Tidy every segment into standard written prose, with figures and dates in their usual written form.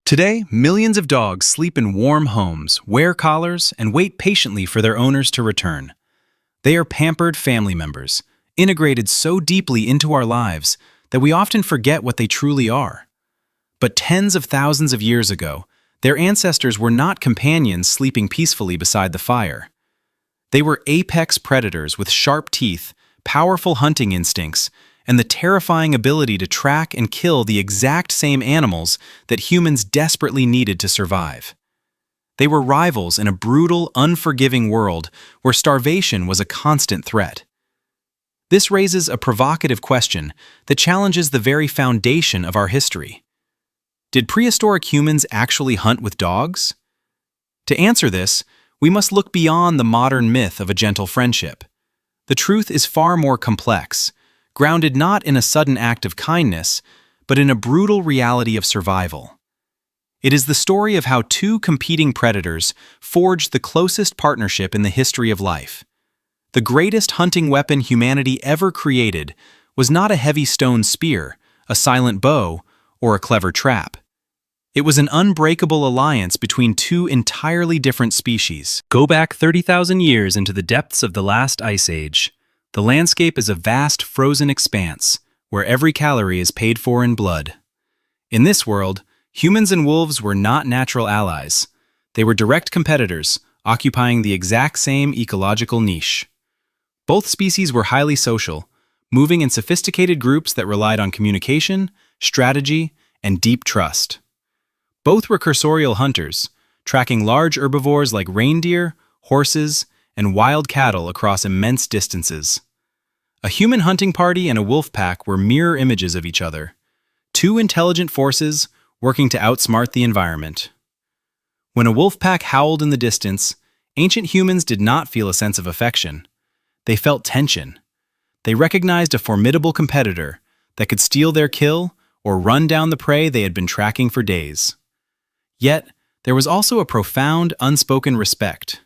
Today, millions of dogs sleep in warm homes, wear collars, and wait patiently for their owners to return. They are pampered family members, integrated so deeply into our lives that we often forget what they truly are. But tens of thousands of years ago, their ancestors were not companions sleeping peacefully beside the fire. They were apex predators with sharp teeth, powerful hunting instincts, and the terrifying ability to track and kill the exact same animals that humans desperately needed to survive. They were rivals in a brutal, unforgiving world where starvation was a constant threat. This raises a provocative question that challenges the very foundation of our history. Did prehistoric humans actually hunt with dogs? To answer this, we must look beyond the modern myth of a gentle friendship. The truth is far more complex, grounded not in a sudden act of kindness, but in a brutal reality of survival. It is the story of how two competing predators forged the closest partnership in the history of life. The greatest hunting weapon humanity ever created was not a heavy stone spear, a silent bow, or a clever trap. It was an unbreakable alliance between two entirely different species. Go back 30,000 years into the depths of the last ice age. The landscape is a vast frozen expanse, where every calorie is paid for in blood. In this world, humans and wolves were not natural allies. They were direct competitors, occupying the exact same ecological niche. Both species were highly social, moving in sophisticated groups that relied on communication, strategy, and deep trust. Both were cursorial hunters, tracking large herbivores like reindeer, horses, and wild cattle across immense distances. A human hunting party and a wolf pack were mirror images of each other, two intelligent forces working to outsmart the environment. When a wolf pack howled in the distance, ancient humans did not feel a sense of affection. They felt tension. They recognized a formidable competitor that could steal their kill or run down the prey they had been tracking for days. Yet, there was also a profound, unspoken respect.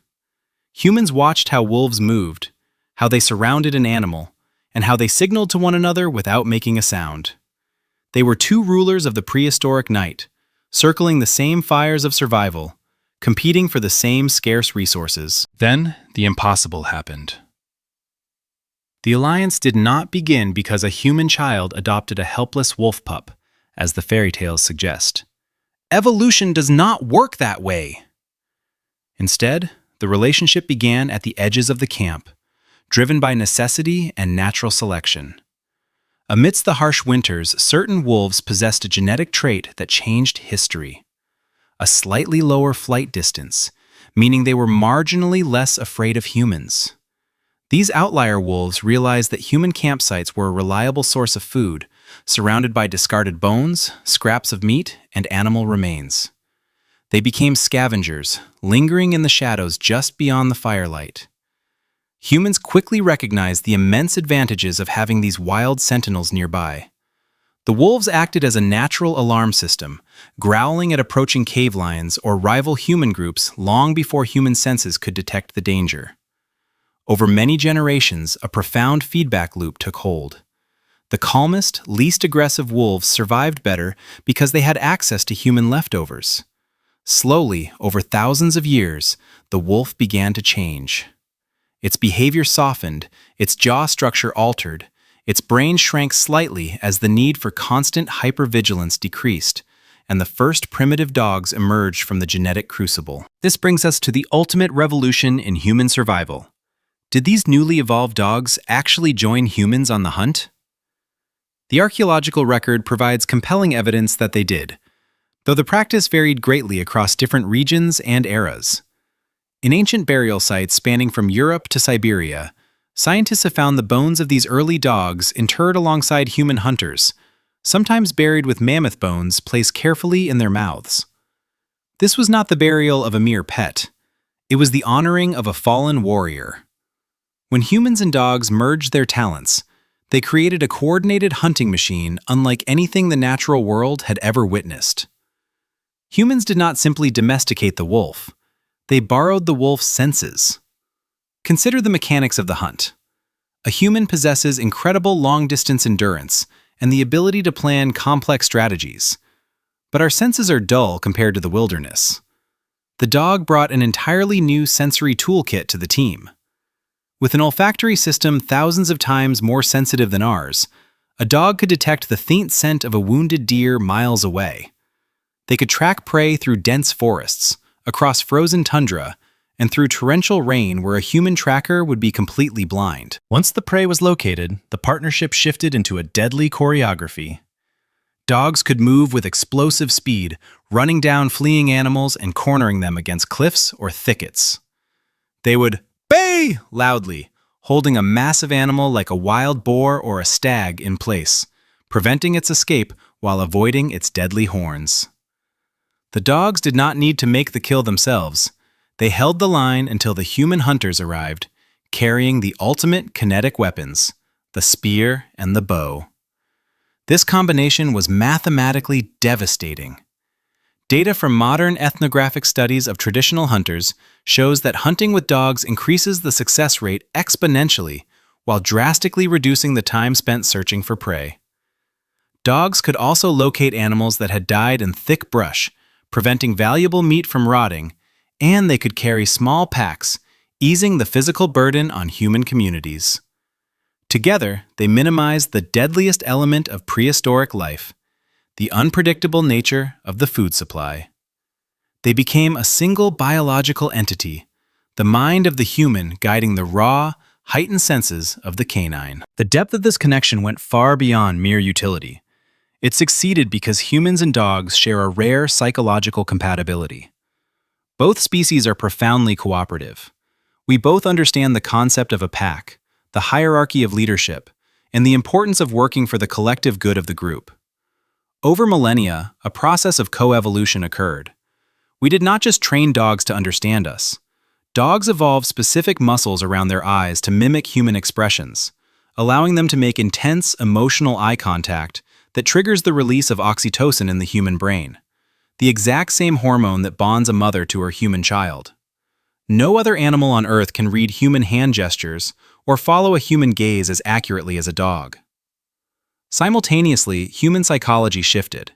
Humans watched how wolves moved, how they surrounded an animal, and how they signaled to one another without making a sound. They were two rulers of the prehistoric night, circling the same fires of survival, competing for the same scarce resources. Then, the impossible happened. The alliance did not begin because a human child adopted a helpless wolf pup, as the fairy tales suggest. Evolution does not work that way. Instead, the relationship began at the edges of the camp, driven by necessity and natural selection. Amidst the harsh winters, certain wolves possessed a genetic trait that changed history. A slightly lower flight distance, meaning they were marginally less afraid of humans. These outlier wolves realized that human campsites were a reliable source of food, surrounded by discarded bones, scraps of meat, and animal remains. They became scavengers, lingering in the shadows just beyond the firelight. Humans quickly recognized the immense advantages of having these wild sentinels nearby. The wolves acted as a natural alarm system, growling at approaching cave lions or rival human groups long before human senses could detect the danger. Over many generations, a profound feedback loop took hold. The calmest, least aggressive wolves survived better because they had access to human leftovers. Slowly, over thousands of years, the wolf began to change. Its behavior softened, its jaw structure altered, its brain shrank slightly as the need for constant hypervigilance decreased, and the first primitive dogs emerged from the genetic crucible. This brings us to the ultimate revolution in human survival. Did these newly evolved dogs actually join humans on the hunt? The archaeological record provides compelling evidence that they did, though the practice varied greatly across different regions and eras. In ancient burial sites spanning from Europe to Siberia, scientists have found the bones of these early dogs interred alongside human hunters, sometimes buried with mammoth bones placed carefully in their mouths. This was not the burial of a mere pet. It was the honoring of a fallen warrior. When humans and dogs merged their talents, they created a coordinated hunting machine unlike anything the natural world had ever witnessed. Humans did not simply domesticate the wolf. They borrowed the wolf's senses. Consider the mechanics of the hunt. A human possesses incredible long-distance endurance and the ability to plan complex strategies. but our senses are dull compared to the wilderness. The dog brought an entirely new sensory toolkit to the team. With an olfactory system thousands of times more sensitive than ours, a dog could detect the faint scent of a wounded deer miles away. They could track prey through dense forests, across frozen tundra, and through torrential rain where a human tracker would be completely blind. Once the prey was located, the partnership shifted into a deadly choreography. Dogs could move with explosive speed, running down fleeing animals and cornering them against cliffs or thickets. They would bay loudly, holding a massive animal like a wild boar or a stag in place, preventing its escape while avoiding its deadly horns. The dogs did not need to make the kill themselves. They held the line until the human hunters arrived, carrying the ultimate kinetic weapons, the spear and the bow. This combination was mathematically devastating. Data from modern ethnographic studies of traditional hunters shows that hunting with dogs increases the success rate exponentially while drastically reducing the time spent searching for prey. Dogs could also locate animals that had died in thick brush, preventing valuable meat from rotting, and they could carry small packs, easing the physical burden on human communities. Together, they minimized the deadliest element of prehistoric life, the unpredictable nature of the food supply. They became a single biological entity, the mind of the human guiding the raw, heightened senses of the canine. The depth of this connection went far beyond mere utility. It succeeded because humans and dogs share a rare psychological compatibility. Both species are profoundly cooperative. We both understand the concept of a pack, the hierarchy of leadership, and the importance of working for the collective good of the group. Over millennia, a process of coevolution occurred. We did not just train dogs to understand us. Dogs evolved specific muscles around their eyes to mimic human expressions, allowing them to make intense, emotional eye contact that triggers the release of oxytocin in the human brain, the exact same hormone that bonds a mother to her human child. No other animal on Earth can read human hand gestures or follow a human gaze as accurately as a dog. Simultaneously, human psychology shifted.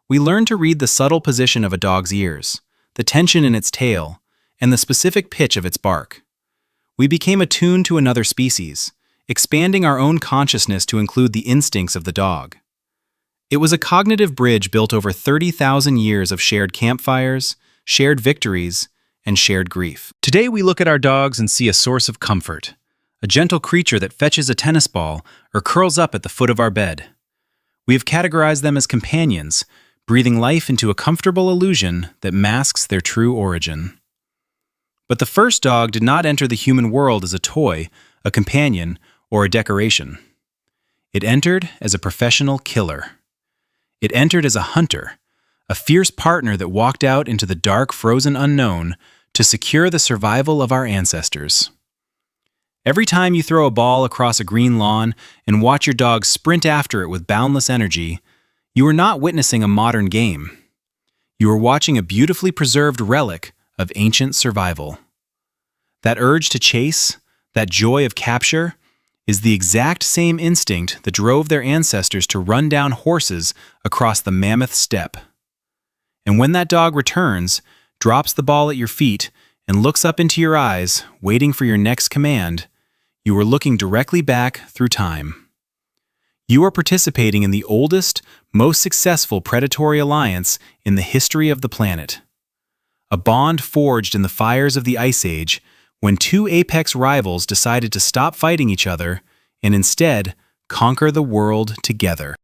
We learned to read the subtle position of a dog's ears, the tension in its tail, and the specific pitch of its bark. We became attuned to another species, expanding our own consciousness to include the instincts of the dog. It was a cognitive bridge built over 30,000 years of shared campfires, shared victories, and shared grief. Today we look at our dogs and see a source of comfort, a gentle creature that fetches a tennis ball or curls up at the foot of our bed. We have categorized them as companions, breathing life into a comfortable illusion that masks their true origin. But the first dog did not enter the human world as a toy, a companion, or a decoration. It entered as a professional killer. It entered as a hunter, a fierce partner that walked out into the dark, frozen unknown to secure the survival of our ancestors. Every time you throw a ball across a green lawn and watch your dog sprint after it with boundless energy, you are not witnessing a modern game. You are watching a beautifully preserved relic of ancient survival. That urge to chase, that joy of capture, is the exact same instinct that drove their ancestors to run down horses across the mammoth steppe. And when that dog returns, drops the ball at your feet, and looks up into your eyes, waiting for your next command, you are looking directly back through time. You are participating in the oldest, most successful predatory alliance in the history of the planet. A bond forged in the fires of the Ice Age when two apex rivals decided to stop fighting each other and instead conquer the world together.